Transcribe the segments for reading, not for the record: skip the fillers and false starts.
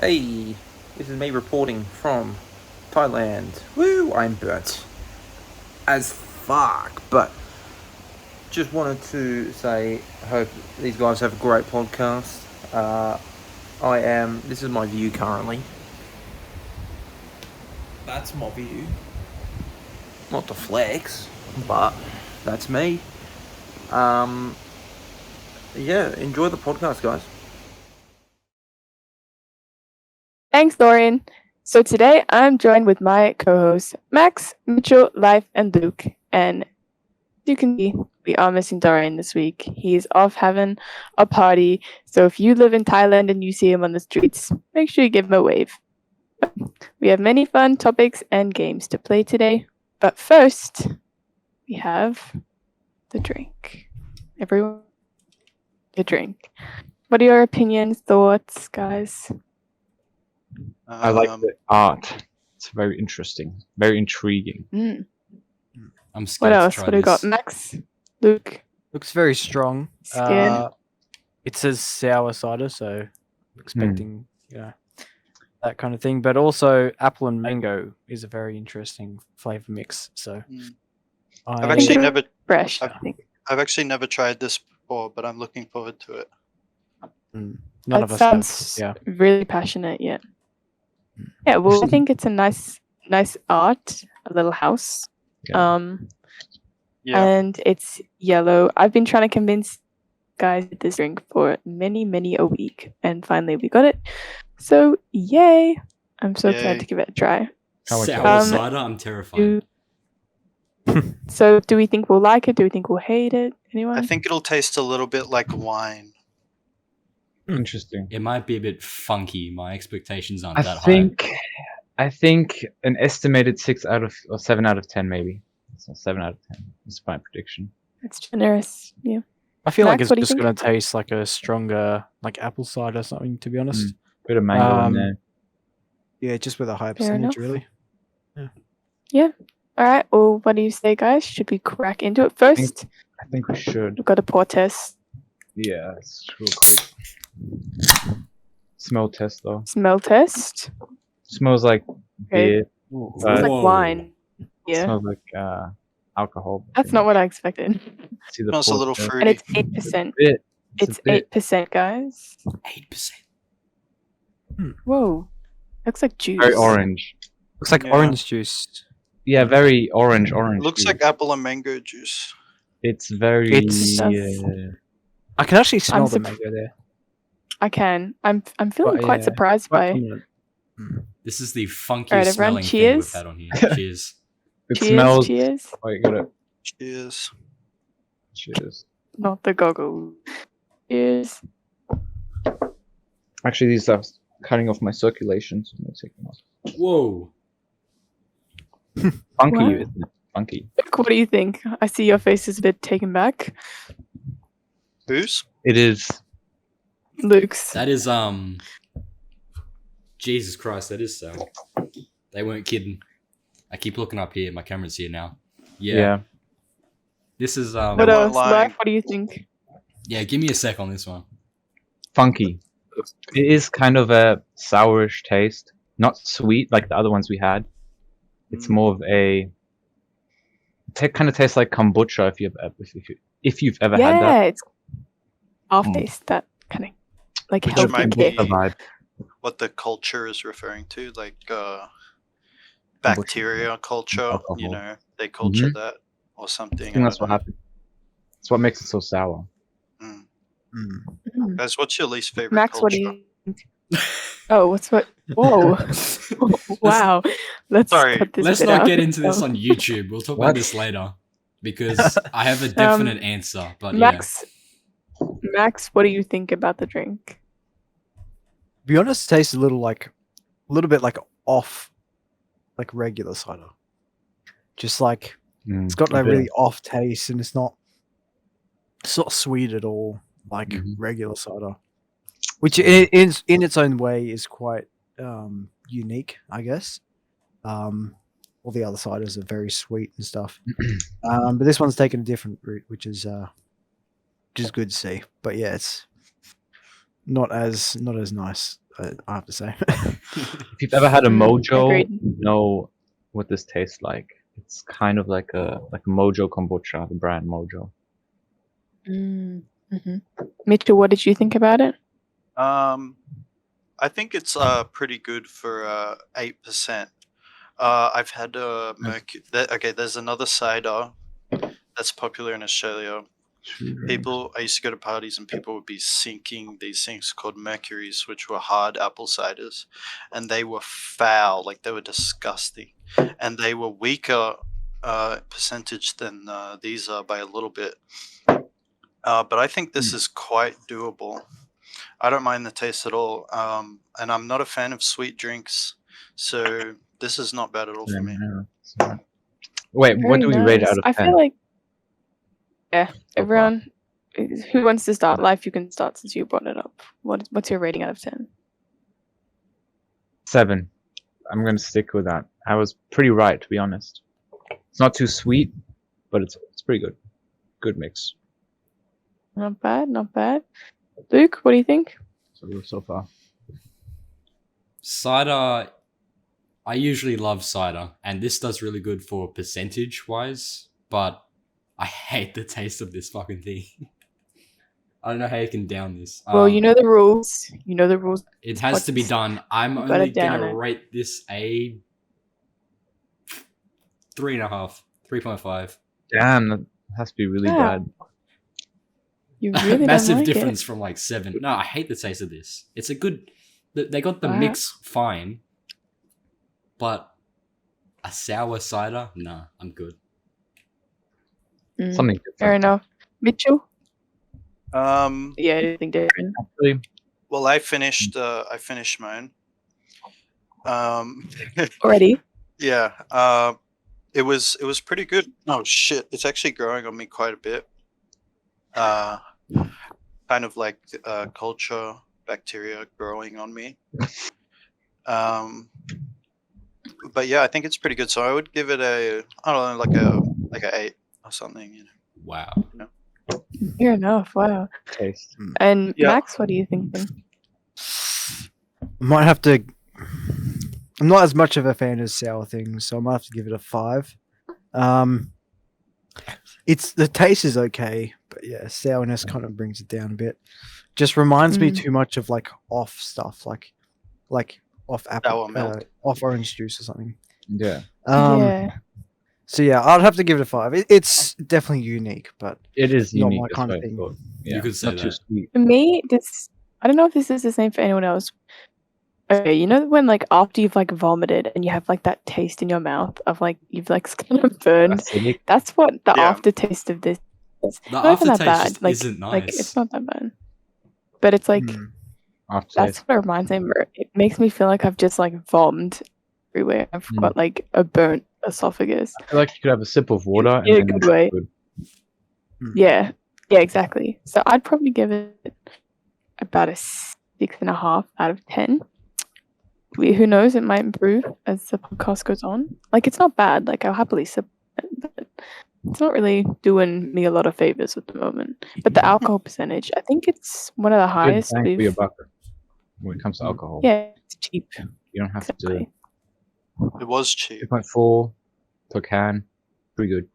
Hey, this is me reporting from Thailand. Woo, I'm burnt as fuck. But just wanted to say, I hope these guys have a great podcast. This is my view currently. That's my view. Not to flex, but that's me. Yeah, enjoy the podcast, guys. Thanks, Dorian. So today I'm joined with my co-hosts Max, Mitchell, Life, and Luke. And you can see we are missing Dorian this week. He's off having a party. So if you live in Thailand and you see him on the streets, make sure you give him a wave. We have many fun topics and games to play today. But first, we have the drink. Everyone, the drink. What are your opinions, thoughts, guys? I like the art. It's very interesting, very intriguing. I'm scared What else? to try What do we got? this. Max, Luke. Looks very strong. Scared. It says sour cider, so expecting that kind of thing. But also apple and mango is a very interesting flavor mix. So I've actually never fresh. I've actually never tried this before, but I'm looking forward to it. None of us sounds have. Yeah. really passionate. Yeah. Yeah. Well, I think it's a nice art. A little house. Yeah. And it's yellow. I've been trying to convince guys this drink for many a week, and finally we got it. So yay! I'm so excited to give it a try. Sour cider? I'm terrified. So do we think we'll like it? Do we think we'll hate it? Anyone? I think it'll taste a little bit like wine. Interesting. It might be a bit funky. My expectations aren't that high. I think an estimated 7 out of 10 maybe. So 7 out of 10. That's my prediction. That's generous. Yeah. I feel like Max, it's just going to taste like a stronger, like apple cider or something. To be honest. Bit of mango in there. Yeah, just with a high Fair percentage, enough. really. Yeah. All right. Well, what do you say, guys? Should we crack into it first? I think we should. We've got a pour test. Yeah, it's real quick. Smell test though. Smell test. Smells like beer. Smells like wine. Yeah. Smells like alcohol. That's not what I expected. See the Smells a little fruit. And fruity. it's 8%. It's It's 8%, guys. 8%. Whoa. Looks like juice. very orange. Looks like Yeah. orange juice. Yeah, very orange. Looks juice. like apple and mango juice. It's very. I can actually smell I'm the mango there. I can. I'm feeling But, quite yeah, surprised quite by. prominent. This is the funkiest Alright, everyone, smelling thing we've cheers. had on here. Cheers. It Cheers, smells. cheers. Oh, you got it. Cheers. Cheers. Not the goggle. Cheers. Actually, these are cutting off my circulation, so I'm gonna take them off. Whoa. Funky, Wow. isn't it? Funky. Luke, what do you think? I see your face is a bit taken back. Whose? It is. Luke's. That is Jesus Christ, that is sour. They weren't kidding. I keep looking up here. My camera's here now. Yeah. This is What weren't else? lying. Life, what do you think? Yeah, give me a sec on this one. Funky. It is kind of a sourish taste. Not sweet like the other ones we had. It's more of a. It kind of tastes like kombucha if you've ever had that. Yeah, it's aftertaste, that kind of like Which healthy might kick. be- Vibe. What the culture is referring to, like bacteria culture. Alcohol. You know, they culture that or something. I think that's what happened. That's what makes it so sour. Guys, what's your least favorite Max, culture? what do you think? Oh, what's what? Whoa. Wow. Let's Sorry, cut this Let's bit not out. get into this on YouTube. We'll talk about this later because I have a definite answer. But Max, what do you think about the drink? To be honest, it tastes a little bit like off, like regular cider. Just like it's got that really off taste, and it's not sweet at all, like regular cider. Which in its own way is quite unique, I guess. All the other ciders are very sweet and stuff, but this one's taken a different route, which is good to see. But yeah, it's not as nice I have to say. If you've ever had a Mojo, Agreed. you know what this tastes like. It's kind of like a Mojo kombucha, the brand Mojo. Mm-hmm. Mitchell, what did you think about it? I think it's pretty good for 8%. I've had Mercury. Okay, there's another cider that's popular in Australia. I used to go to parties and people would be sinking these things called Mercuries, which were hard apple ciders, and they were foul, like they were disgusting, and they were weaker percentage than these are by a little bit. But I think this is quite doable. I don't mind the taste at all, and I'm not a fan of sweet drinks, so this is not bad at all for me. Wait, what Very do we rate nice. out of 10? I feel like, yeah, far? everyone who wants to start life, you can start since you brought it up. What's your rating out of 10? 7. I'm gonna stick with that. I was pretty right, to be honest. It's not too sweet, but it's pretty good. Good mix. Not bad, not bad. Luke, what do you think? So far. Cider, I usually love cider, and this does really good for percentage wise, but I hate the taste of this fucking thing. I don't know how you can down this. Well, you know the rules. You know the rules. It has to be done. I'm You gotta only down gonna it. rate this a 3.5, 3.5. Damn, that has to be really Yeah. bad. You really Massive don't like difference it. from like 7. No, I hate the taste of this. It's a good. They got the Wow. mix fine, but a sour cider, nah, I'm good. Mm, Something different. fair enough. Mitchell? Um, Yeah, anything different. Actually, well, I finished mine. Already? Yeah. It was pretty good. Oh shit! It's actually growing on me quite a bit. Kind of like culture bacteria growing on me. But yeah, I think it's pretty good. So I would give it a, I don't know, like a 8 or something. You know. Wow. Fair enough. Wow. taste. And Yeah. Max, what are you thinking? Might have to. I'm not as much of a fan of sour things, so I might have to give it a 5. It's the taste is okay, but yeah, sourness kind of brings it down a bit. Just reminds me Mm. too much of like off stuff, like off apple, Sour milk. off orange juice or something. Yeah, Yeah. So yeah, I'd have to give it a 5. It's definitely unique, but it is Not my unique. That's kind of what I thing. thought. You Yeah, could say not too that. sweet. For me, I don't know if this is the same for anyone else. Okay, you know when like after you've like vomited and you have like that taste in your mouth of like you've like kind of burned. Acidic. That's what the Yeah. aftertaste of this is. The Not even that aftertaste bad. just Like, isn't nice. like it's not that bad. But it's like mm, Aftertaste. that's what it reminds me. It makes me feel like I've just like vomed everywhere. I've Mm. got like a burnt esophagus. I feel like you could have a sip of water and In a then good it's way. good. Yeah, yeah, exactly. So I'd probably give it about a 6.5 out of 10. Who knows? It might improve as the podcast goes on. Like it's not bad. Like I'll happily sip it, but it's not really doing me a lot of favors at the moment. But the alcohol percentage, I think it's one of the Good highest. bang for your We've, buck when it comes to alcohol. yeah, it's cheap. You don't have Exactly. It was cheap. 2.4 per can. Pretty good.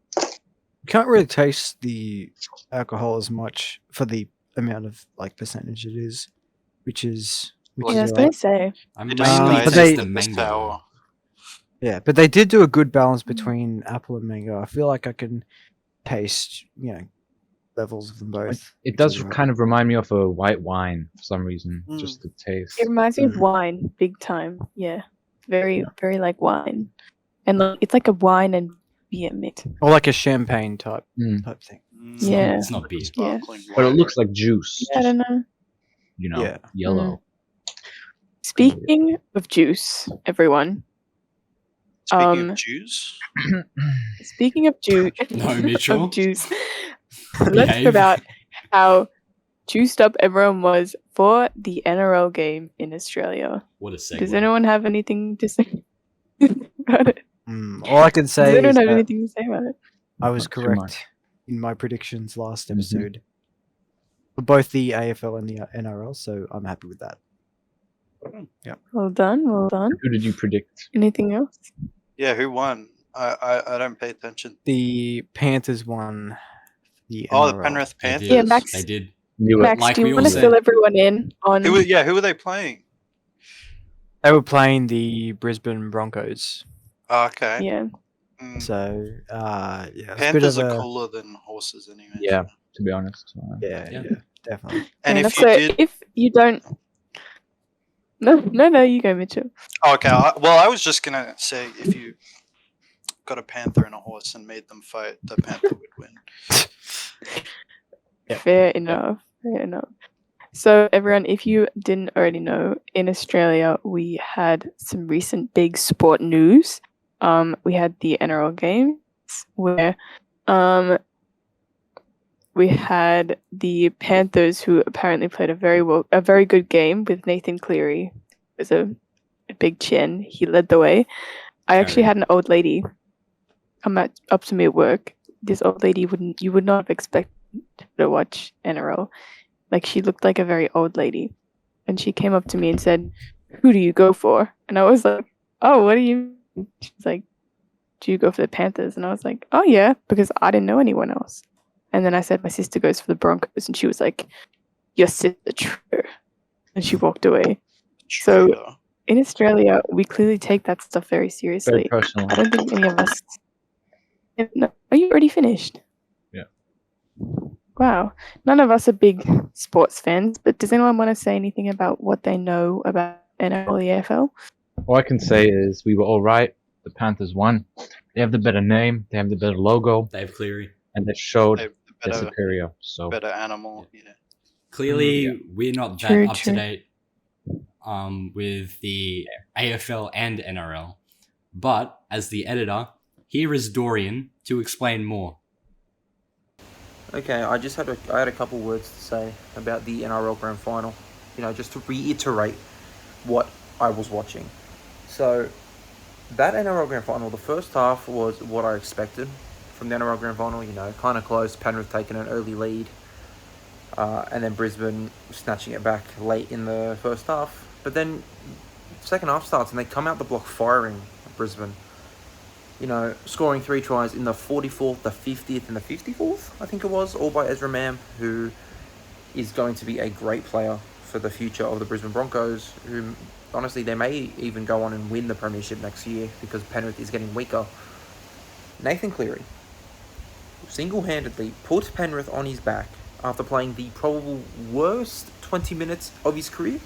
can't really taste the alcohol as much for the amount of like percentage it is, which is Well, Yeah, I was alright. gonna say. I It mainly but taste they- the it's mango. sour. Yeah, but they did do a good balance between apple and mango. I feel like I can taste, levels of them both. It which does is right. kind of remind me of a white wine for some reason. Mm. Just the taste. It reminds me of Mhm. wine, big time. Yeah, very, very like wine, and like it's like a wine and beer mix. Or like a champagne type Mm. thing. It's not- Yeah. it's not beer. Yeah. Sparkling But it wine. looks like juice. I don't just, know. Yeah. Yellow. Speaking of juice, everyone. Speaking um, of Jews, Speaking of juice, No, Mitchell. of juice. Let's Behave. talk about how juiced up everyone was for the NRL game in Australia. What a segue. Does anyone have anything to say about it? All I can Does say is anyone have that anything to say about it? I was Not too correct much. in my predictions last Mhm. episode for both the AFL and the NRL, so I'm happy with that. Well done. Well done. Who did you predict? Anything else? Yeah, who won? I don't pay attention. The Panthers won the Oh, the NRL. Penrith They Panthers. did. Yeah, Max. They did. Knew it. Max, Like do we you all want to said. fill everyone in on? Who were they playing? They were playing the Brisbane Broncos. Oh, okay. Yeah. Mm. So, yeah, it's a bit Panthers of are a- cooler than horses, anyway. Yeah, to be honest. Yeah, Yeah. yeah, definitely. And Fair if enough. you So did, if you don't, no, you go, Mitchell. oh, okay. I was just gonna say if you got a panther and a horse and made them fight, the panther would win. Yeah. Fair enough. Fair enough. So, everyone, if you didn't already know, in Australia we had some recent big sport news. We had the NRL games where we had the Panthers, who apparently played a very good game with Nathan Cleary. It was a big chin. He led the way. I actually had an old lady come up to me at work. This old lady you would not have expected to watch NRL. Like, she looked like a very old lady. And she came up to me and said, "Who do you go for?" And I was like, "Oh, what do you mean?" She's like, "Do you go for the Panthers?" And I was like, "Oh, yeah," because I didn't know anyone else. And then I said, "My sister goes for the Broncos." And she was like, "Your sister, true." And she walked away. So- Traitor. In Australia, we clearly take that stuff very Very seriously. personal. I don't think any of us... No, are you already finished? Yeah. Wow. None of us are big sports fans, but does anyone want to say anything about what they know about NRL or the AFL? All I can say is we were all right. The Panthers won. They have the better name. They have the better logo, Dave Cleary. and they showed They're they're better, superior. So better animal. Yeah. Clearly, Yeah. we're not that True, up to true. date with the AFL and NRL. But as the editor, here is Dorian to explain more. Okay, I had a couple words to say about the NRL Grand Final. You know, just to reiterate what I was watching. So, that NRL Grand Final, the first half was what I expected from the NRL Grand Final. You know, kind of close. Penrith taking an early lead, and then Brisbane snatching it back late in the first half. But then, second half starts and they come out the block firing Brisbane. You know, scoring 3 tries in the 44th, the 50th, and the 54th, I think it was, all by Ezra Mam, who is going to be a great player for the future of the Brisbane Broncos, who, honestly, they may even go on and win the premiership next year because Penrith is getting weaker. Nathan Cleary single-handedly put Penrith on his back after playing the probable worst 20 minutes of his career,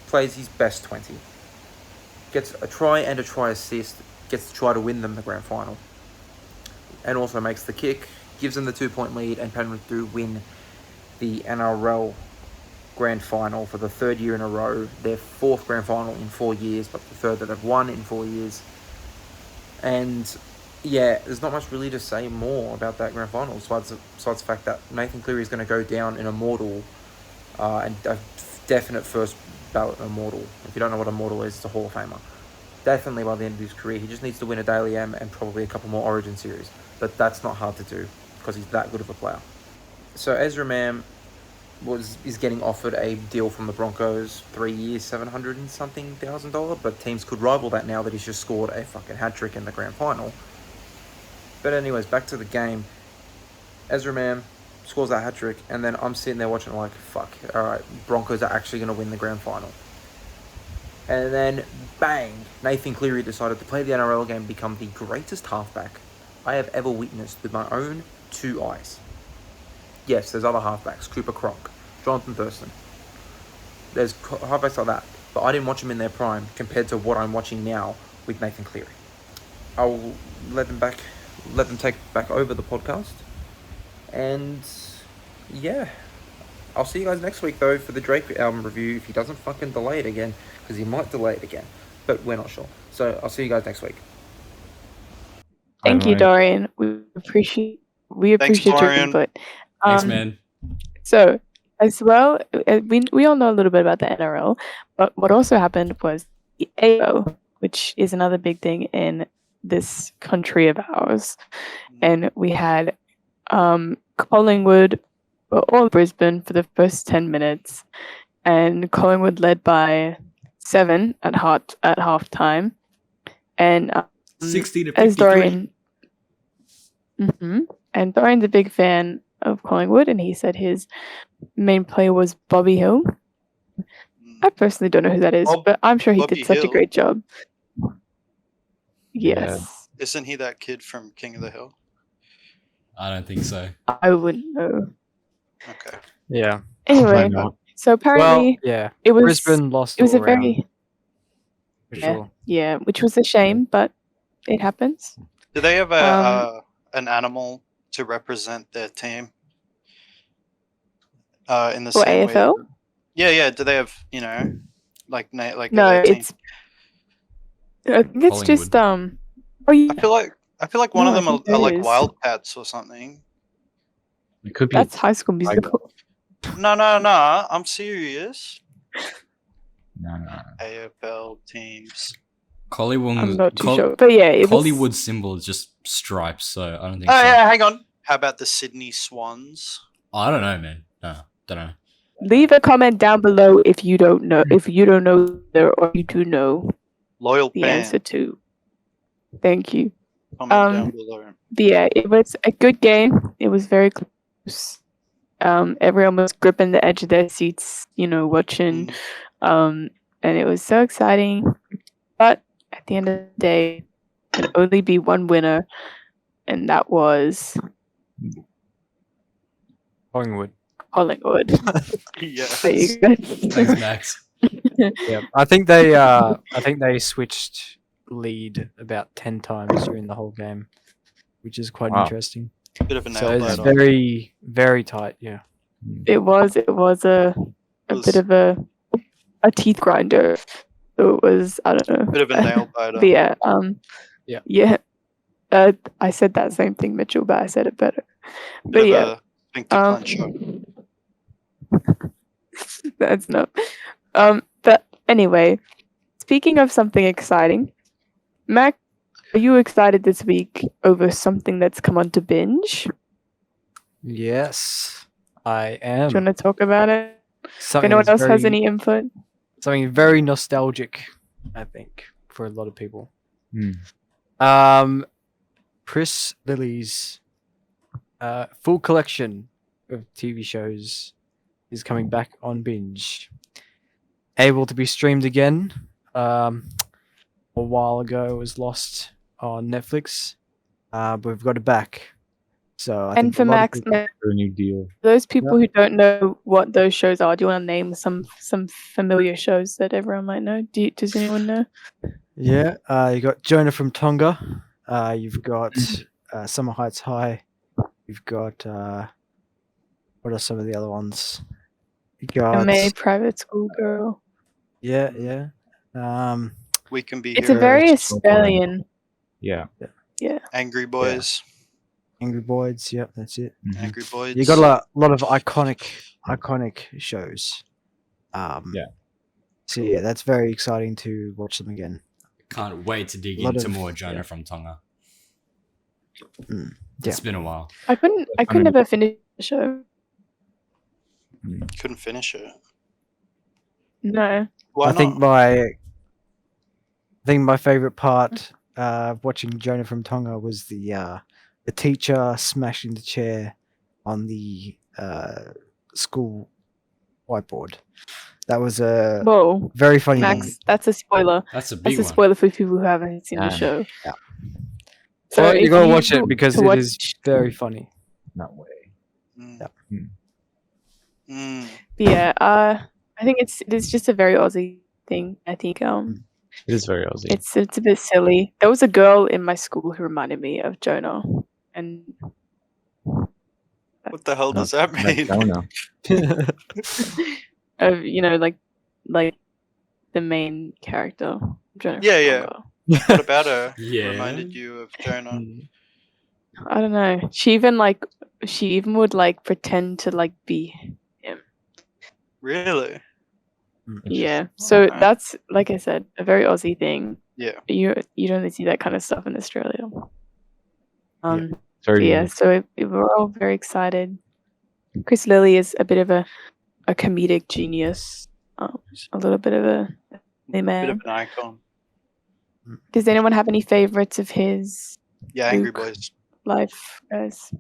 plays his best 20. Gets a try and a try assist, gets to try to win them the grand final, and also makes the kick, gives them the 2-point lead, and Penrith do win the NRL grand final for the 3rd year in a row, their 4th grand final in 4 years, but the 3rd that they've won in 4 years. And yeah, there's not much really to say more about that grand final, besides the fact that Nathan Cleary is going to go down an immortal, and a definite first ballot immortal. If you don't know what immortal is, it's a Hall of Famer. Definitely by the end of his career. He just needs to win a Daily M and probably a couple more Origin series. But that's not hard to do because he's that good of a player. So Ezra Mam is getting offered a deal from the Broncos, 3 years, $700 and something thousand, but teams could rival that now that he's just scored a fucking hat-trick in the grand final. But anyways, back to the game. Ezra Mam scores that hat-trick, and then I'm sitting there watching like, fuck, alright, Broncos are actually going to win the grand final. And then, bang, Nathan Cleary decided to play the NRL game and become the greatest halfback I have ever witnessed with my own 2 eyes. Yes, there's other halfbacks, Cooper Cronk, Jonathan Thurston. There's halfbacks like that, but I didn't watch them in their prime compared to what I'm watching now with Nathan Cleary. I'll let them take back over the podcast. And yeah, I'll see you guys next week though for the Drake album review if he doesn't fucking delay it again, because he might delay it again, but we're not sure. So I'll see you guys next week. Thank you, Dorian. We appreciate your Dorian. input. Thanks, man. So, as well, we all know a little bit about the NRL, but what also happened was the AO, which is another big thing in this country of ours. And we had Collingwood, or Brisbane, for the first 10 minutes, and Collingwood led by 7 at halftime, and 60 to 53. as Dorian, and Dorian's a big fan of Collingwood, and he said his main player was Bobby Hill. I personally don't know who that is, but I'm sure he Bobby did such a Hill? great job. Yeah. Yes, Isn't he that kid from King of the Hill? I don't think so. I wouldn't know. Okay. Yeah. Anyway, not? so apparently Well, yeah. it was Brisbane lost. it was all a round, very for yeah, sure. yeah, which was a shame, but it happens. Do they have Um, an animal to represent their team? In the For same way. AFL? Yeah. Do they have like No, their team? it's I think it's just Collingwood. Oh yeah, I feel like one No, of I them are think there like is. Wildcats or something. It could be. that's High School Musical. No. I'm serious. No. AFL teams. Collingwood. I'm not too sure, but yeah, it was. Collingwood symbol is just stripes, so I don't think. Oh so. yeah, hang on. How about the Sydney Swans? I don't know, man. No, don't know. Leave a comment down below if you don't know there or you do know Loyal the Pan. answer to. Thank you. Comment down below. But yeah, it was a good game. It was very close. Everyone was gripping the edge of their seats, watching. Mm. And it was so exciting. But at the end of the day, there could only be one winner, and that was Collingwood. Collingwood. Yeah. There you go. Thanks, Max. Yeah. I think they switched lead about 10 times during the whole game, which is quite Wow. interesting. Bit of a So nail it's biter. very, very tight. Yeah. It was a bit of a teeth grinder. So it was, I don't know. Bit of a nail biter. But yeah, Yeah. yeah. I said that same thing, Mitchell, but I said it better. But Bit yeah, of a sphincter clencher. that's not. But anyway, speaking of something exciting, Mac, are you excited this week over something that's come onto binge? Yes, I Do you am. want to talk about it? If Something anyone that's else has very- any input? Something very nostalgic, I think, for a lot of people. Hmm. Chris Lilly's full collection of TV shows is coming back on binge. Able to be streamed again. A while ago, it was lost on Netflix, but we've got it back. So I And think for a lot of Max, people- For a new deal. those people who don't know what those shows are, do you want to name some familiar shows that everyone might know? Does anyone know? Yeah, you got Jonah from Tonga. You've got Summer Heights High. You've got what are some of the other ones? You got MA Private School Girl. yeah. We Can Be It's a very Heroes. Australian. Yeah. Angry Boys. Angry Boys. Yep, that's it. Mhm. Angry Boys. You got a lot of iconic shows. Yeah. So yeah, that's very exciting to watch them again. Can't wait to dig Lot into of- more Jonah yeah. from Tonga. Yeah. It's been a while. I could mean- never finish the show. Couldn't finish it. No. Why I think not? my favorite part of watching Jonah from Tonga was the teacher smashing the chair on the school whiteboard. That was a Whoa, very funny Max, moment. that's a spoiler. That's a That's big a one. spoiler for people who haven't seen the Yeah. show. Yeah. So Well, you if gotta watch it want because to it watch- is very funny. No way. Mm. Yeah. Mm. Yeah, I think it is just a very Aussie thing. I think It is very Aussie. it's a bit silly. There was a girl in my school who reminded me of Jonah, and What the hell does that mean? Jonah. of like the main character, Jonah. from Yeah, yeah. Tonga. What about her? Yeah. Reminded you of Jonah? I don't know. She even would like pretend to like be him. Really? Yeah. So Okay. that's, like I said, a very Aussie thing. Yeah. You don't really see that kind of stuff in Australia. Very Yeah. unique. So we're all very excited. Chris Lilly is a bit of a comedic genius. A little bit of a Bit of man. an icon. Does anyone have any favorites of his Yeah, Angry Luke. Boys. life, guys? Yeah,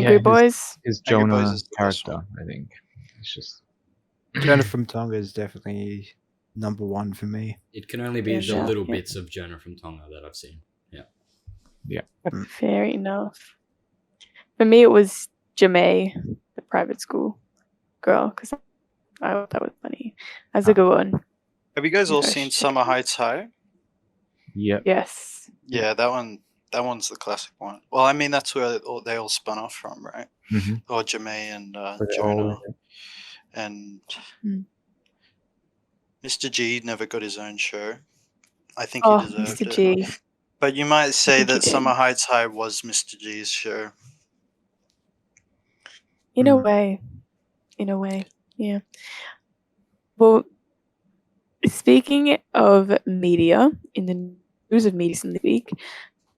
Angry his- Boys? His Angry Boys Jonah is the best character, I think. It's just Jonah from Tonga is definitely number one for me. It can only be Yeah, the sure. little Yeah. bits of Jonah from Tonga that I've seen. Fair enough. For me, it was Jamae, the private school girl, because I thought that was funny. That's a good one. Have you guys all Yeah, seen shit. Summer Heights High? yep. Yes. Yeah, that one's the classic one. Well, I mean that's where they all spun off from, right? Mm-hmm. Or Jamae and They're Jonah all- and Hmm. Mr. G never got his own show. I think Oh, he deserved Mr. it. G. But you might say think he that did. Summer Heights High was Mr. G's show. In a Hmm. way. In a way. Yeah. Well, speaking of media, in the news of media in the week,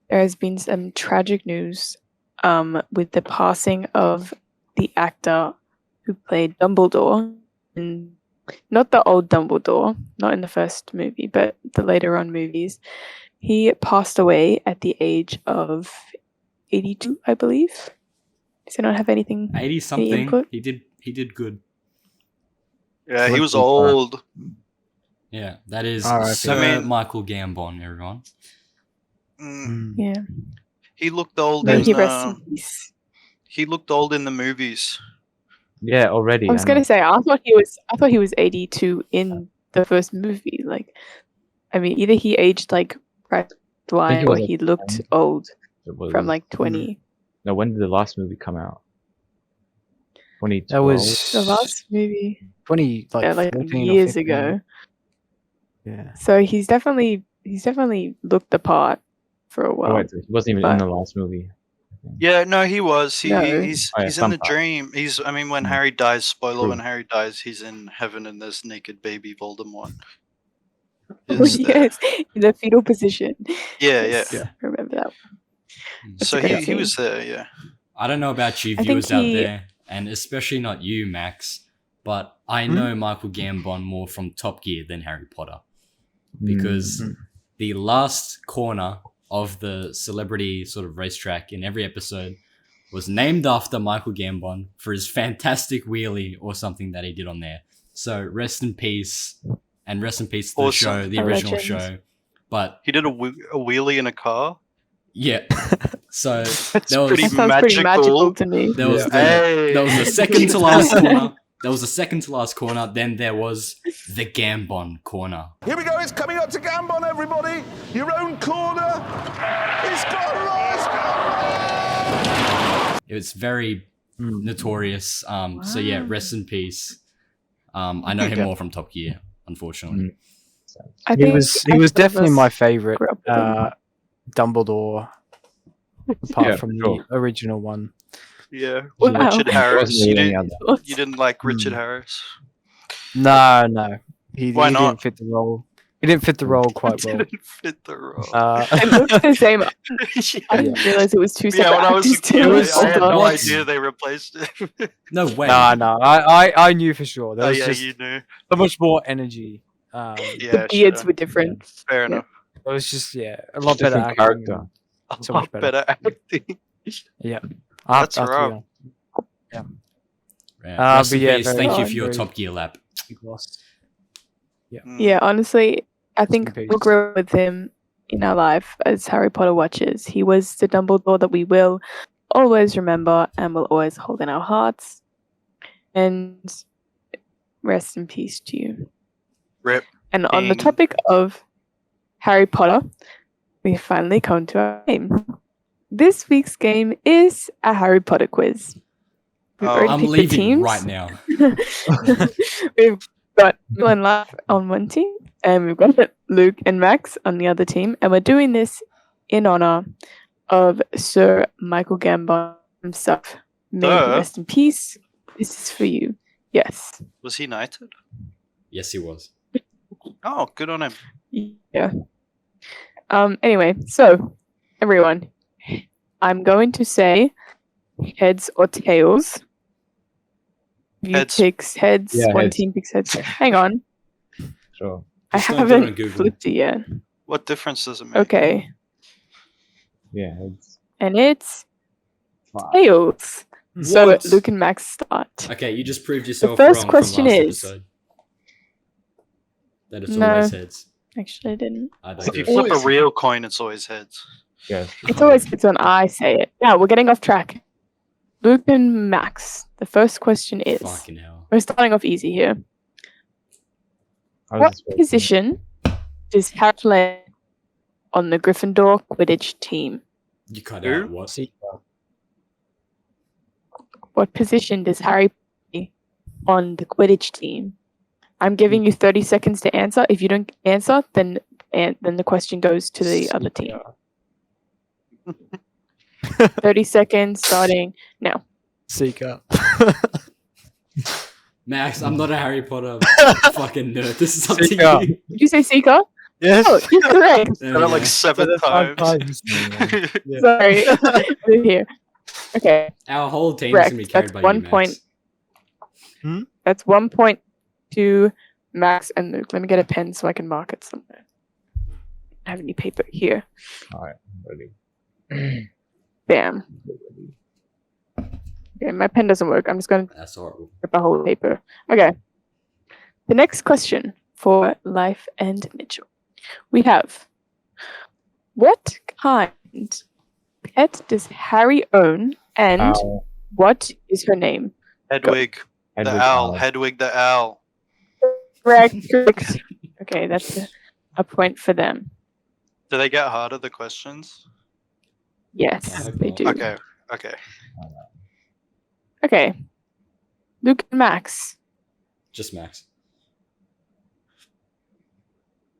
there has been some tragic news with the passing of the actor who played Dumbledore, and not the old Dumbledore, not in the first movie, but the later on movies. He passed away at the age of 82, I believe. Does anyone have anything? 80 something. input? He did good. Yeah, he What was the fuck? old. Yeah, that is Alright, Sir I mean- Michael Gambon, everyone. Mm, Yeah. he looked old May in he rest in peace. he looked old in the movies. Yeah, already. I was gonna say I thought he was 82 in the first movie. Like, I mean, either he aged like Brad Dwight was or like he looked 10. old It was, from like 20. No, when did the last movie come out? 2012. That was The last movie, 20 like, yeah, like 14 or years 15. ago. Yeah. So he's definitely looked the part for a Oh, while. wait, so he wasn't even in the last movie. Yeah, no, he was. No. He's Oh, yeah, he's in the sometime. dream. I mean, when Mm. Harry dies, spoiler, True. when Harry dies, he's in heaven and there's naked baby Voldemort. Oh, Is there. yes, in the fetal position. Yeah, Yes, yeah. I remember that. That's So a great he scene. was there, yeah. I don't know about you I think viewers out he- there, and especially not you, Max, but I know Michael Gambon more from Top Gear than Harry Potter. Because the last corner of the celebrity sort of racetrack in every episode was named after Michael Gambon for his fantastic wheelie or something that he did on there. So rest in peace, and rest in peace to the Awesome. show, the A original legend. show. But He did a wheelie in a car. yeah, so That's there was pretty That sounds pretty magical to me. there was Yeah. the, Hey. there was the second to last corner. There was the second to last corner. Then there was the Gambon corner. Here we go, it's coming up to Gambon, everybody. Your own corner. It's gone right, it's gone right. It was very notorious. So yeah, rest in peace. I know him Yeah. more from Top Gear, unfortunately. I He think was both of definitely us my favorite grew up with him. Dumbledore, apart Yeah, from sure. the original one. Yeah. Wow. Richard There Harris. wasn't really any other. You didn't like Richard Harris? No. He Why not? didn't fit the role. He didn't fit the role quite well. Didn't fit the role. It looked the same. I yeah, didn't realize it was two separate when I was a actors kid, too. I had no What? idea they replaced it. No way. No. I knew for sure. There Oh was yeah, just you knew. so much more energy. Yeah, The beards sure. were different. Fair enough. It was just a lot better Different acting. character. A So lot much better. better acting. That's rough. Yeah, but rest in yeah, peace. very- Thank you Oh, for your very- Top Gear lap. Mm. Yeah, honestly, I think in peace. we'll grow with him in our life as Harry Potter watchers. He was the Dumbledore that we will always remember and will always hold in our hearts. And rest in peace to you. Rip. And on the Ding. topic of Harry Potter, we have finally come to our game. This week's game is a Harry Potter quiz. We've Oh, already I'm picked the leaving teams. right now. We've got Milan Life on one team, and we've got Luke and Max on the other team, and we're doing this in honor of Sir Michael Gambon himself. May he Sir? rest in peace. This is for you. Yes. Was he knighted? Yes, he was. Oh, good on him. Yeah. Anyway, so everyone, I'm going to say heads or tails. You Heads. picks heads. Yeah, One heads. team picks heads. Hang on. Sure. I Just don't do it on haven't Google. flipped it yet. What difference does it make? Okay, Yeah, it's and it's fuck. tails. So What? Luke and Max start. Okay, you just proved yourself first wrong question from last is- episode. That it's No. always heads. Actually, I didn't. I If you digress. flip a real coin, it's always heads. Yes. It's always it's when I say it. Now we're getting off track. Luke and Max. The first question is: Fucking hell. we're starting off easy here. How does What this work? position does Harry play on the Gryffindor Quidditch team? You cut Who? out what? Seeker. What position does Harry play on the Quidditch team? I'm giving you 30 seconds to answer. If you don't answer, then the question goes to the other team. 30 seconds starting now. Seeker. Max, I'm not a Harry Potter fucking nerd. This is up Seeker. to you. Did you say Seeker? Yes. Oh, you're correct. There Done we it like go. 7 5 times. times. Yeah. Sorry. We're here. Okay. Our whole team's Correct. gonna be carried That's by 1 you, Max. point. That's 1 point to Max and Luke. Let me get a pen so I can mark it somewhere. I have any paper here. Alright, ready. Bam. Okay, my pen doesn't work. I'm just going to That's horrible. rip a whole paper. Okay. The next question for Life and Mitchell. We have: what kind pet does Harry own, and Ow. what is her name? Hedwig, the Hedwig owl. Owl. Hedwig the owl. Correct. Okay, that's a point for them. Do they get harder, the questions? Yes, I hope they not. do. Okay, okay. Okay. Luke and Max. Just Max.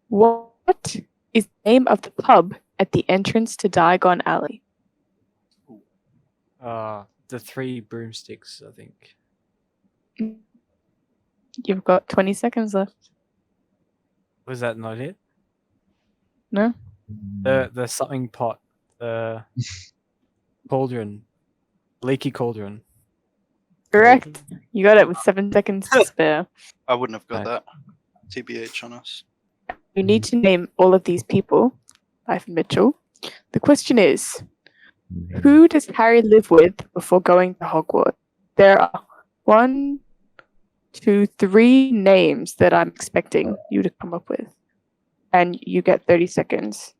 What is the name of the pub at the entrance to Diagon Alley? The 3 broomsticks, I think. You've got 20 seconds left. Was that not it? No? The something pot. The cauldron. Leaky cauldron. Correct. You got it with 7 seconds to spare. I wouldn't have got Right. that. TBH on us. You need to name all of these people. Life and Mitchell. The question is, who does Harry live with before going to Hogwarts? There are 1, 2, 3 names that I'm expecting you to come up with. And you get 30 seconds.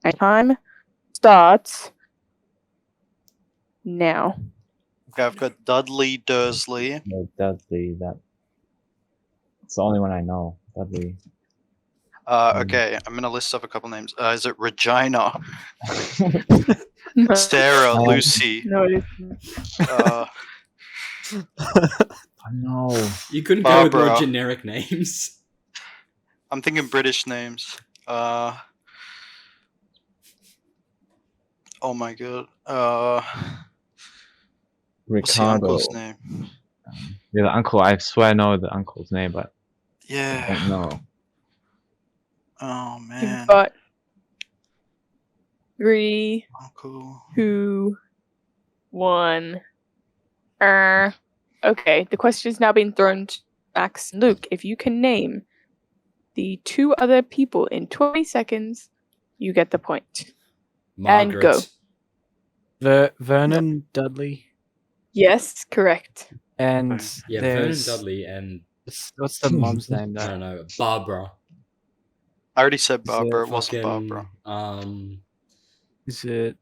And time starts now. Okay, I've got Dudley Dursley. No, Dudley, it's the only one I know. Dudley. Okay, I'm gonna list off a couple names. Is it Regina, No, Sarah, Um, Lucy? no, it isn't. I know. You couldn't go with more Barbara. generic names. I'm thinking British names. Oh my god. What's the Ricardo. uncle's name? Yeah, the uncle. I swear I know the uncle's name, but I Yeah. don't know. Oh man. You've got 3, Uncle. 2, 1. Okay, the question's now been thrown to Max and Luke. If you can name the 2 other people in 20 seconds, you get the point. And Margaret. go. Vernon Dudley. Yes, correct. And Yeah, Vernon there's Dudley and what's the mum's name? I Though? don't know, Barbara. I already said it Barbara. It wasn't Fucking, Barbara. Is it?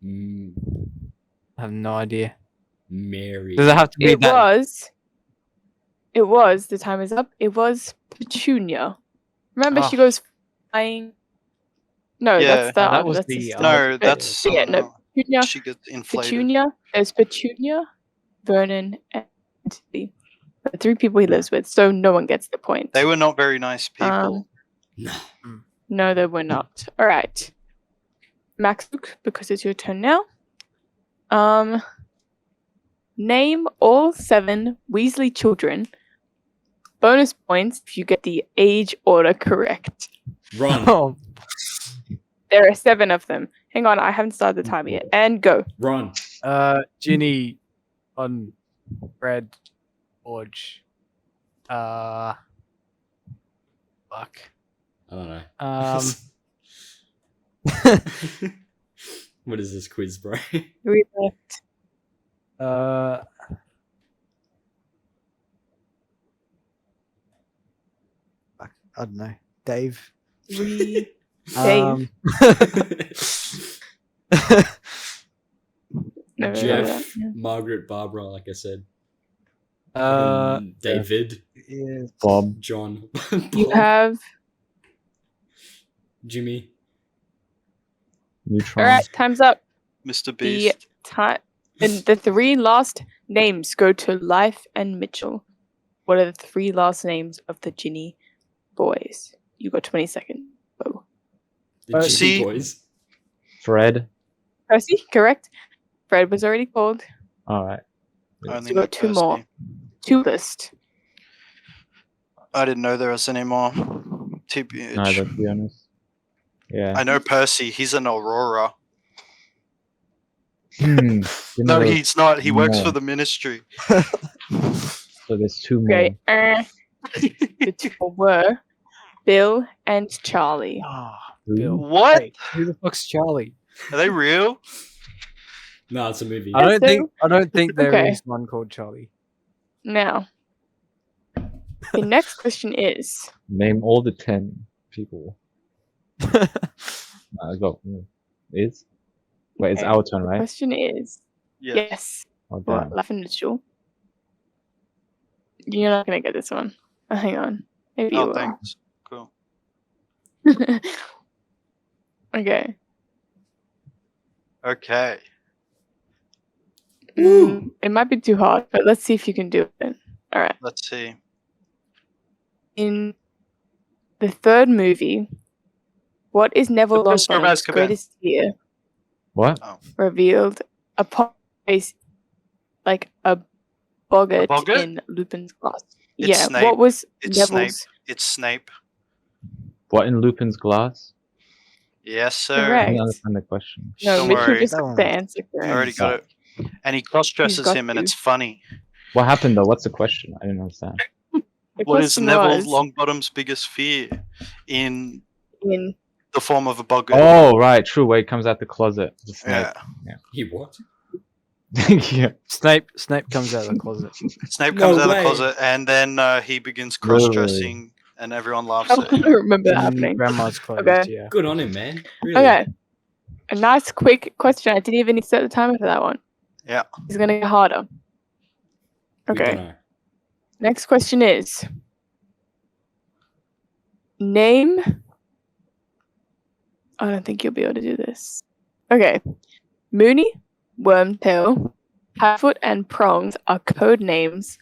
mm, I have no idea. Mary. Does it have to be It that? was, the time is up. It was Petunia. Remember, she Oh. goes flying. No, Yeah, that's the. that was that's the, sister. No, But- that's but yeah, no, Petunia. she gets inflated. Petunia. There's Petunia, Vernon, and Lee. The 3 people he lives with, so no one gets the point. They were not very nice people. No. No, they were not. All right, Max, Luke, because it's your turn now. Name all 7 Weasley children. Bonus points if you get the age order correct. Ron. Oh, There are 7 of them. Hang on, I haven't started the timer yet. And go. Ron. Ginny on Red Orge. Fuck. I don't know. What is this quiz, bro? 3 left. Fuck, I don't know. Dave. 3. Um, Never heard of Jeff, that, yeah. Margaret, Barbara, like I said. yeah. David, Yeah. Bob. John, You Bob, have. Jimmy. Neutron. All right, time's up. Mr. The Beast. time. And the 3 last names go to Life and Mitchell. What are the 3 last names of the Ginny boys? You got 20 seconds. Whoa. The Jimmy see- boys. Fred. Percy, correct. Fred was already called. All right. Only You got know 2 more. Percy. 2 list. I didn't know there was any more. TBH. Neither, to be honest. Yeah. I know Percy. He's an Aurora. Hmm. No, he's not. He works more. for the ministry. So there's 2 more. Okay. The 2 were Bill and Charlie. Ah, Who? Bill. What? Wait, who the fuck's Charlie? Are they real? No, it's a movie. I don't so- think. I don't think there is Okay. one called Charlie. Now, the next question is Name all the 10 people. Go. Is? Wait, it's Okay. our turn, the right? question is Yeah. yes. Oh, For damn. Life and Mitchell. You're not gonna get this one. Oh, hang on. Maybe you Oh, will. thanks. Cool. Okay. Okay. It might be too hard, but let's see if you can do it. All right. Let's see. In the 3rd movie, what is Neville The Prisoner of Longbottom's Azkaban. greatest fear What? revealed upon like a boggart, boggart? in Lupin's glass? It's Yeah. Snape. What was It's Neville's? It's Snape. What in Lupin's glass? Yes, sir. I Correct. don't understand the question. No, Don't Mitchell worry. just That got one the was- answer I correct. already got it. And he cross dresses got him, and you. it's funny. What happened though? What's the question? I didn't understand. The What is question Neville was Longbottom's biggest fear in in the form of a boggart? Oh, right. True. Where he comes out the closet. The snake. Yeah. He what? Yeah. Snape comes out of the closet. Snape No comes out of way. the closet, and then he begins Really? cross-dressing, and everyone laughs I at him. don't remember that In happening. Grandma's clothes. Okay. Yeah. Good on him, man. Really. Okay. A nice quick question. I didn't even need to set the timer for that one. Yeah. It's gonna get harder. We Okay. dunno. Next question is name. I don't think you'll be able to do this. Okay. Mooney, Wormtail, Hatfoot, and Prongs are code names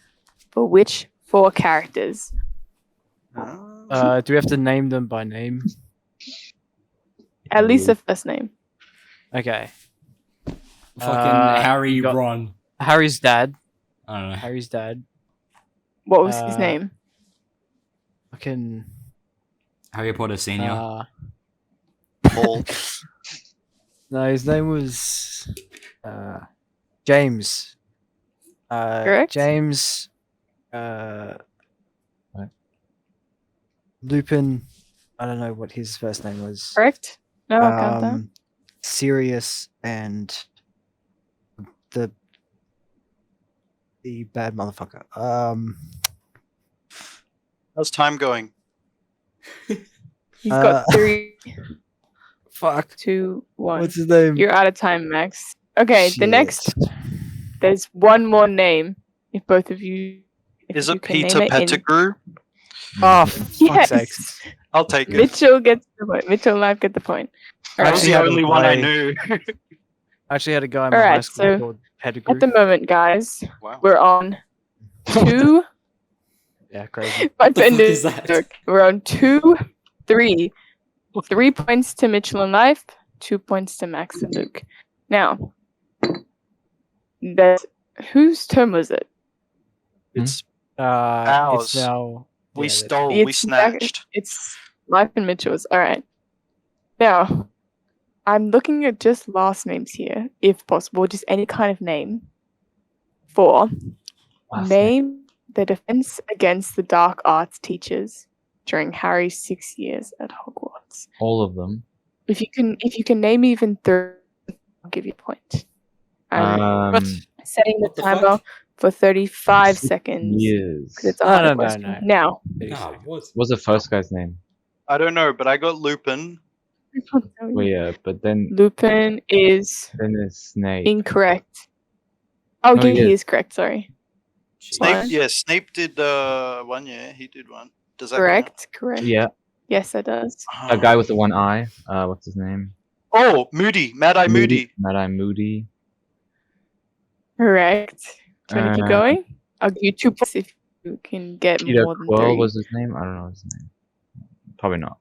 for which 4 characters? Do we have to name them by name? At least the first name. Okay. Fucking Harry, you got- Ron. Harry's dad. I don't know. Harry's dad. What was his Uh, name? Fucking. Harry Potter Senior. Paul. No, his name was James. Correct? James. What? Lupin. I don't know what his first name was. Correct? No, I'll count that. Sirius and the bad motherfucker. How's time going? He's got 3, Fuck. 2, 1. What's his name? You're out of time, Max. Okay, the Shit. next. There's one more name. If both of you. if Is you it can name Peter it in- Pettigrew? Oh, for fuck's Yes. sakes. I'll take it. Mitchell gets the point. Mitchell and Live get the point. That was Actually, the had a only one I guy- knew. I actually had a guy in my Alright, high school so called Pettigrew. At the moment, guys, Wow. we're on 2. Yeah, crazy. My the fuck friend is is that? joke. We're on 2, 3. 3 points to Mitchell and Life, 2 points to Max and Luke. Now, whose turn was it? It's It's Ours. now. we yeah, stole. We It's back- snatched. It's Life and Mitchell's. All right. Now, I'm looking at just last names here, if possible, just any kind of name. For Last name the defense against the dark arts teachers during Harry's 6 years at Hogwarts? All of them. If you can name even 3, I'll give you a point. I'm setting the What the timer fuck? for 35 seconds. Years. 'Cause it's a harder No. question. Now, Nah, what? What's the first guy's name? I don't know, but I got Lupin. Well, yeah, but then Lupin is there's Snape. incorrect. Oh, No, yeah, he he is. is correct. Sorry. Snape, One. yeah, Snape did 1 year. He did one. Does that Correct. Correct. Yeah, Yes, it does. count? a guy with the one eye. What's his name? Oh, Moody, Mad Eye Moody. Mad Eye Moody. Correct. Do you want to keep Uh, going? I'll give you 2 points if you can get Peter more than Quill 3. was his name. I don't know his name. Probably not.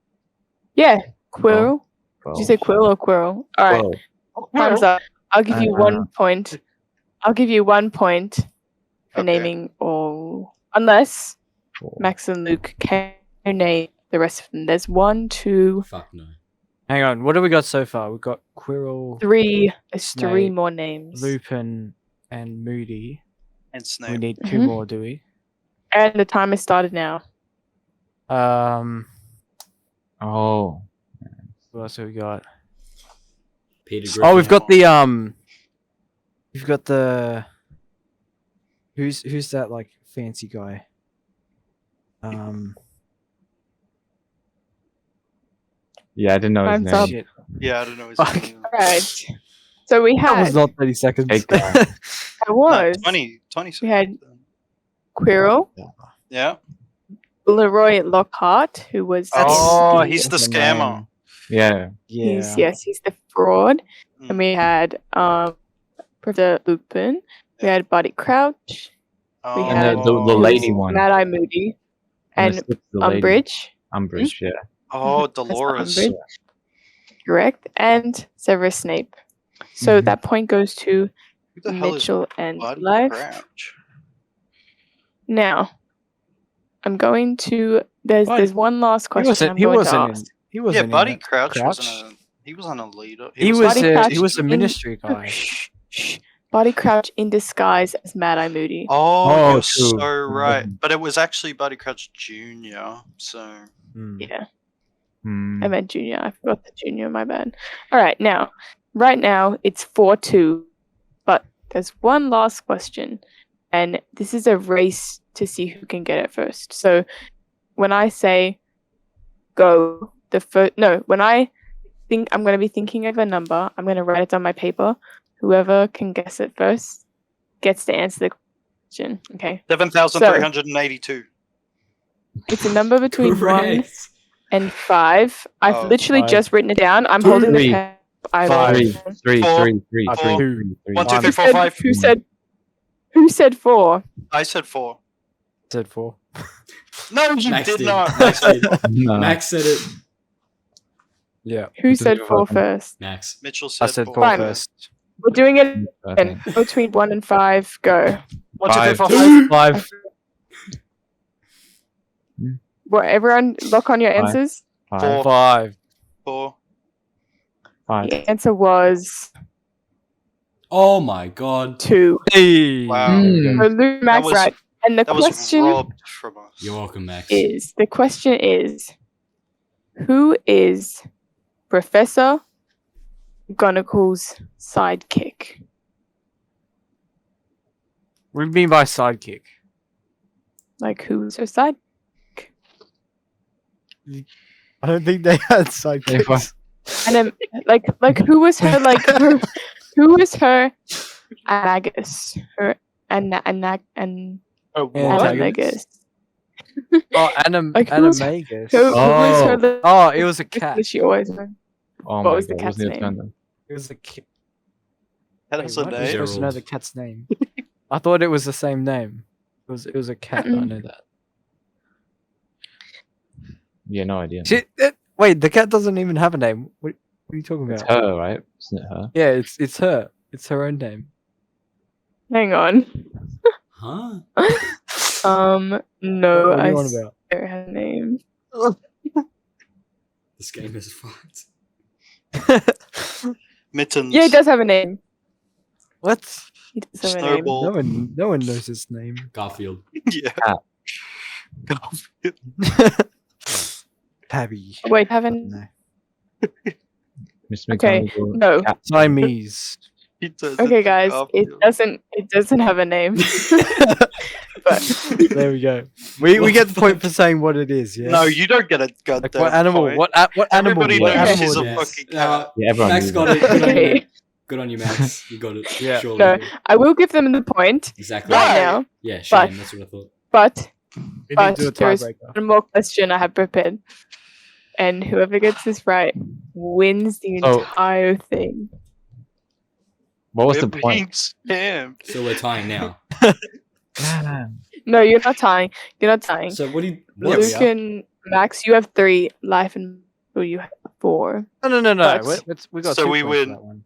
Yeah, Quill. Quill. Did you say Quill or Quirrell? All right, Quill. time's up. I'll give you Uh, 1 point. I'll give you 1 point for Okay. naming all, unless Cool. Max and Luke can name the rest of them. There's 1, 2, Fuck no. Hang on, what have we got so far? We've got Quirrell, 3. There's 3 Snape, more names. Lupin, and Moody. And We Snape. need 2 Mhm. more, do we? And the timer started now. Oh. What else have we got? Peter Oh, we've Griffin. got the we've got the who's that like fancy guy? Yeah, I didn't know his Time's name. up. Shit. Yeah, I don't know his Fuck. name. All right. So we That was had. not 30 seconds. Fake guy. It No, was 20 We had- seconds. Quirrell, Yeah. Leroy Lockhart, who was. Oh, the- he's the What's the scammer. name? Yeah. Yeah. He's the fraud. Mm. And we had Professor Lupin. We had Buddy Crouch. Oh, And had- the who lady was one. Mad Eye Moody. And the sixth, the lady. Umbridge. Umbridge, yeah. oh, That's Dolores. Umbridge. Correct. And Severus Snape. So Mhm. that point goes to Who the hell is Mitchell and Buddy Life. Crouch? Now, I'm going to. There's Buddy- one last He question wasn't. I'm He going to wasn't. ask. He Yeah, wasn't. in Buddy it. Crouch, Crouch? he wasn't a leader. He was. Buddy He Crouch was a in- ministry guy. Shh, shh. Buddy Crouch in disguise as Mad Eye Moody. Oh, Oh, you're true. so right. But it was actually Buddy Crouch Jr. So Hmm. Yeah, Hmm. I meant Junior. I forgot the Junior. My bad. All right, right now it's 4-2, but there's one last question, and this is a race to see who can get it first. So when I say go, when I think I'm going to be thinking of a number, I'm going to write it on my paper. Whoever can guess it first gets to answer the question. Okay. 7,382. It's a number between 1 Correct. and 5. I've Oh, literally 5. just written it down. I'm holding the Three. pen. I Five. Three, three, Four. three, three, Four. three, three, three. 1, 2, One. 3, 4, 5. Who said 4? I said 4. Said 4. No, you Max did did. not. Max did. No. Max said it. Yeah. Who This is said your 4 weapon. first? Max. Mitchell I said said 4. 4 Fine. first. We're doing it Okay. again. Between 1 and 5. Go. 1, 2, 3, 4, 5. 5. Well, everyone lock on your Five. answers. Five. 5. 4. Five. The answer was Oh my god. 2. Hey. Wow. Hmm. So Luke Max was- right. And the That was question robbed from us. You're welcome, Max. is who is Professor McGonagall's sidekick? What do you mean by sidekick? Like, who's her side? I don't think they had sidekicks. And then, like, who was her, who was her anagus? Her and Oh, Yeah, what? Antagonist. anagus. Oh, Like, who was- Animagus. Who was her? Oh. Oh, it was a cat. That she always won. Oh What my was the god, cat's wasn't it name? Fandom? It was a cat. That Wait, was a what? You're name. supposed to know Gerald. the cat's name. I thought it was the same name. It was a cat. I know that. Yeah, no idea. Shit, wait, the cat doesn't even have a name. What are you talking It's about? her, right? Isn't it her? Yeah, it's her. It's her own name. Hang on. Huh? No, What are I you on about? swear her name. This game is fucked. Mittens. Yeah, he does have a name. What? He does have a name. Snowball. No one knows his name. Garfield. Yeah. Ah. Tabby. Wait, haven't. No. Mr. Okay, McGonagall. no. Cat- Siamese. He does Okay, it guys, it Garfield. doesn't have a name. But There we go. We get the point for saying what it is. Yeah. No, you don't get a goddamn Like what animal? point. What animal? Everybody What knows animal she's a Yes. fucking cat. Yeah, everyone Max knew got that. it. Good on you. Okay. Good on you, Max. You got it. Yeah. Surely. No, I will give them the point Exactly. Right. right now. Yeah, shame. But- That's what I thought. But We But need to do a there's- tiebreaker. one more question I have prepared, and whoever gets this right wins the So- entire thing. What was the We're point? being scammed. So we're tying now. No, you're not tying. You're not tying. So what do you? Yeah, What? we Luke are. and Max, you have 3 life, and well, you have 4. No. But- We got So 2 we points for win. that one.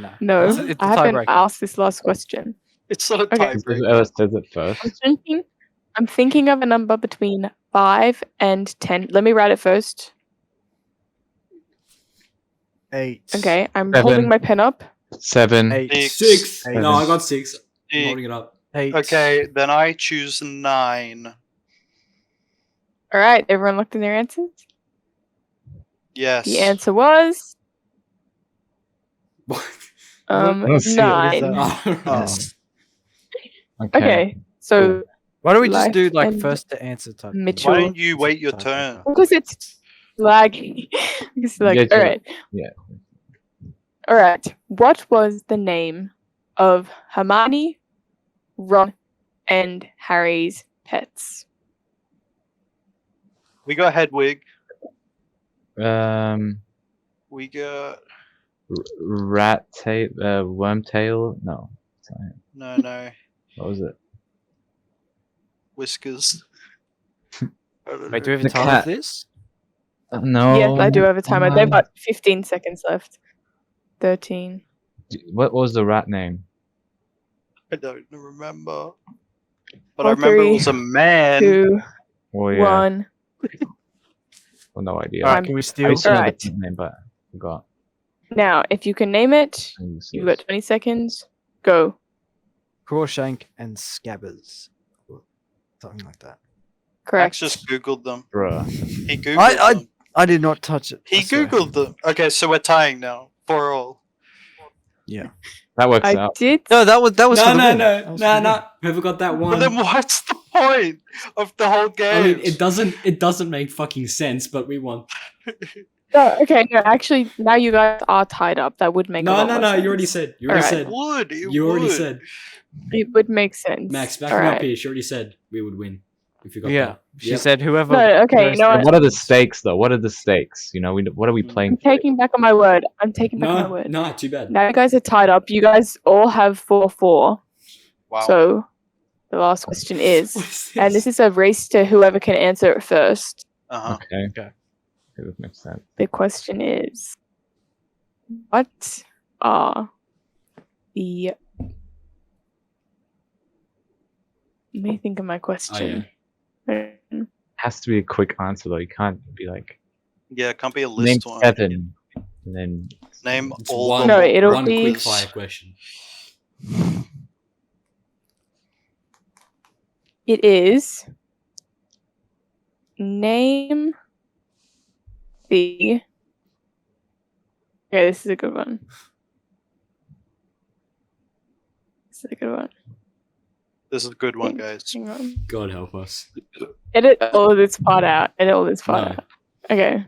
No. No, It's a I haven't tiebreaker. asked this last question. It's not a Okay. tiebreaker. Whoever says it first. I'm thinking of a number between 5 and 10. Let me write it first. 8. Okay, I'm 7. holding my pen up. 7. 8. 6. Eight. No, I got 6. I'm Eight. holding it up. 8. Okay, then I choose 9. All right, everyone looked in their answers. Yes. The answer was What? Let's see, what is 9. that? Oh. Okay, so Why don't we just Life do like and first to answer type? thing? Mitchell. Why don't you wait your turn? because it's laggy. It's like, Yeah, all yeah. right. Yeah. All right. What was the name of Hermione, Ron, and Harry's pets? We got Hedwig. We We got rat tail, wormtail. No, sorry. no What was it? Whiskers. I don't Wait, know. do we have a The time cat. of this? No. Yes, I do have a timer. They've um, got 15 seconds left. 13. What was the rat name? I don't remember. But Four, I remember it three, was a man. 2, Oh yeah. 1. Well, no idea. Alright, Time. can we I steal? used to know Alright. the name, but I forgot. Now, if you can name it, you've got 20 seconds. Go. Crawshank and Scabbers. Or something like that. Correct. Max just Googled them. Bruh. He Googled I- them. I did not touch it. He I swear. Googled them. Okay, so we're tying now. 4-all. That works I out. did. No, that was No, for the no, win. That no, was no, for the no. win. Whoever got that But one. then what's the point of the whole game? I mean, it doesn't make fucking sense, but we won. No, okay, no, actually, now you guys are tied up. That would make a No, lot no, more no. sense. You already said. You already Alright. It said. would. It You already would. said. It would make sense. Max, back me Alright. up here. She already said we would win if you got Yeah, that. she Yep. said whoever. No, okay, you goes know first- what? What are the stakes though? What are the stakes? You know, what are we playing I'm for? taking back on my word. I'm taking back my No, word. no, too bad. Now you guys are tied up. You guys all have 4-4. Wow. So the last question is, What's and this is a race to whoever can answer it first. Uh-huh. Okay. Okay. That makes sense. The question is, what are the... Let me think of my question. Has to be a quick answer though. You can't be like Yeah, it can't be a name list one. 7 and then Name It's all one, the No, it'll one be- quick fire question. It is name the... Okay, this is a good one. This is a good one. This is a good one, guys. Hang on. God help us. Edit all of this part out. Edit all this part No. out. Okay.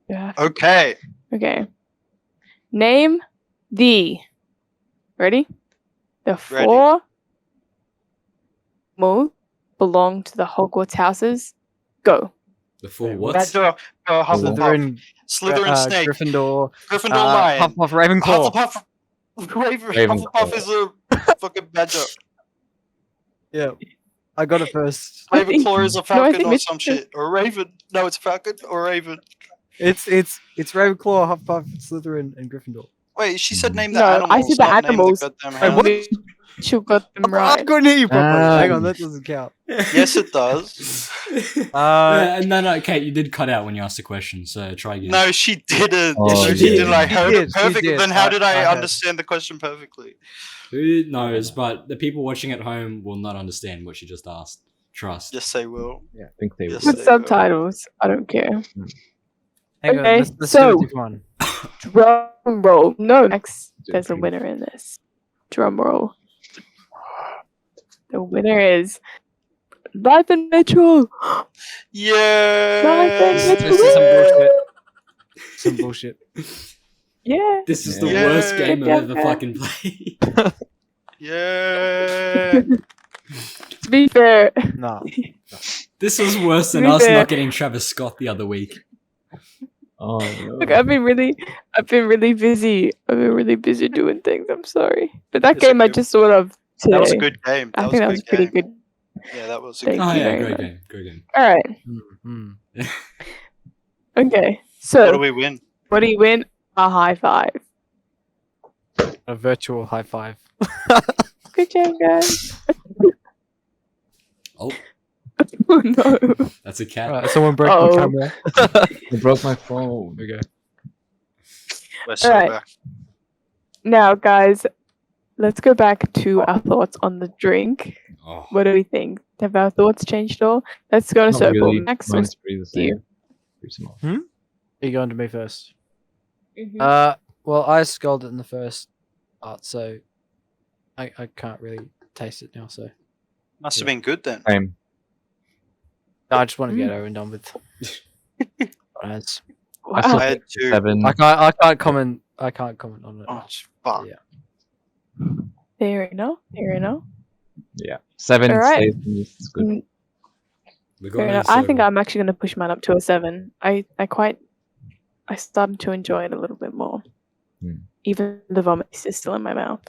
Yeah. Okay. Okay. Name the... Ready? The Ready. 4 moles belong to the Hogwarts houses. Go. The full Wait, what? Badger, Hufflepuff, Slytherin, Slytherin Snake, Gryffindor, Gryffindor Lion, Hufflepuff, Ravenclaw. Hufflepuff, Ravenclaw. Hufflepuff is a fucking badger. Yeah, I got it first. I think- Ravenclaw is a I falcon think or it's- some shit. Or Raven. No, it's falcon or Raven. It's Ravenclaw, Hufflepuff, Slytherin, and Gryffindor. Wait, she said name the No, I animals. said the not name animals. goddamn Wait, what? house. You got them I right. couldn't hear you properly. Hang on, Um, that doesn't count. Yes, it does. No, Kate, you did cut out when you asked the question, so try again. No, she didn't. Oh, she she did. did. I She heard did, it she perfectly. did. Then how did I I heard. understand the question perfectly? Who knows? But the people watching at home will not understand what she just asked. Trust. Yes, they will. Yeah, I think they Yes, will. With they will. subtitles. I don't care. Hang on, Okay, let's do so- a different one. Drum roll. No, Max, Do there's a three. winner in this. Drum roll. The winner is Life and Mitchell. Yeah. This This is some bullshit. Some bullshit. Yeah. This is the Yeah. worst game I've Yeah. ever fucking played. Yeah. To be fair, Nah. This was worse than To be us fair- not getting Travis Scott the other week. Oh no. look, I've been really busy. I've been really busy doing things. I'm sorry, but that It's a game I good- just sort of today. That was a good game. I think that was pretty game. good. Yeah, that was a Thank good Oh you yeah, very great much. game. Great game. All right. Mm-hmm. Okay. What So, do we win? what do you win? A high five. A virtual high five. Good job, guys. Oh, Oh no. that's a cat. Alright, someone broke Uh-oh. the camera. I broke my phone. There we go. We're so Alright. back. Now, guys, let's go back to our thoughts on the drink. Oh, What do we think? Have our thoughts changed at all? Let's go in a Not circle. really. Max, Mine's let's pretty the do you. same. Pretty small. You're going to me first. Mhm. Well, I sculled it in the first part, so I can't really taste it now. So Must have Yeah. been good then. Same. I just want to get over and done with. Nice. I saw Wow. I had two. 7. I can't comment. I can't comment on it Oh, much. fuck. Yeah. Fair enough. Fair enough. Yeah. 7 Alright. stays. It's good. Mm, we're Fair going. enough. I think I'm actually going to push mine up to a 7. I started to enjoy it a little bit more. Hmm. Even the vomit is still in my mouth.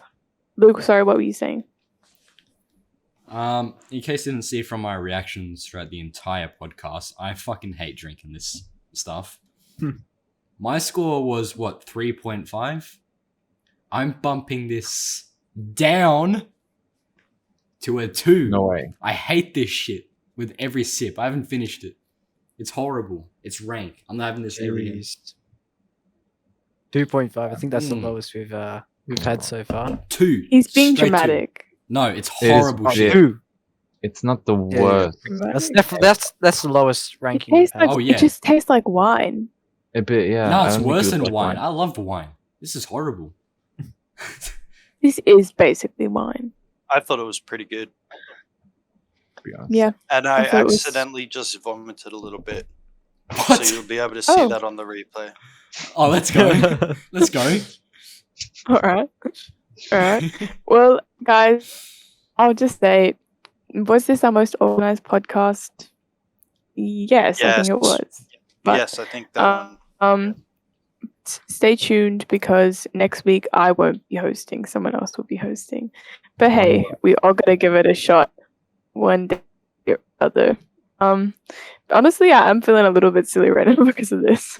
Luke, sorry, what were you saying? In case you didn't see from my reactions throughout the entire podcast, I fucking hate drinking this stuff. My score was what, 3.5? I'm bumping this down to a 2. No way. I hate this shit with every sip. I haven't finished it. It's horrible. It's rank. I'm not having this every day. Jeez. 2.5. I think that's the Mm. lowest we've had so far. 2. He's being Straight 2. dramatic. No, it's It is horrible fucking- shit. 2. It's not the Yeah, yeah. worst. That's definitely that's the lowest It ranking. we've tastes like had. Oh, yeah. it just tastes like wine. A bit, yeah. No, I it's don't think worse it than was wine. I love wine. This is horrible. This is basically wine. I thought it was pretty good. To be honest. Yeah. And I thought it was- accidentally just vomited a little bit. What? So you'll be able to see Oh. that on the replay. Oh, let's go. Let's go. All right. All right. Well, guys, I'll just say, was this our most organized podcast? Yes, I think it Yes. was. But, Yes, I think that uh, one. Stay tuned because next week I won't be hosting. Someone else will be hosting. But hey, we all gotta give it a shot one day or other. Honestly, I'm feeling a little bit silly right now because of this.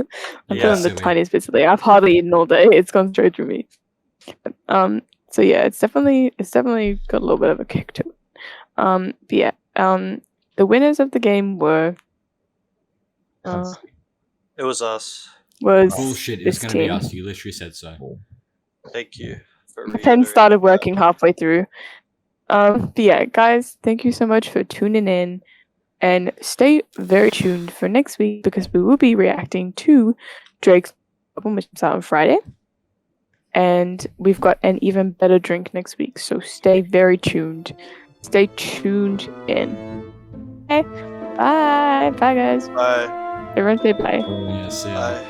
I'm Yeah. feeling the Silly. tiniest bit silly. I've hardly eaten all day. It's gone straight through me. So yeah, it's definitely got a little bit of a kick to it. But yeah, the winners of the game were It was us. was Bullshit. It's this going to be team. us. You literally said so. Thank you. For My pen reiterating. started working halfway through. But yeah, guys, thank you so much for tuning in, and stay very tuned for next week because we will be reacting to Drake's album, which comes out on Friday, and we've got an even better drink next week. So stay very tuned. Stay tuned in. Okay, bye, guys. Bye. Everyone say bye. Yeah, see ya. Bye.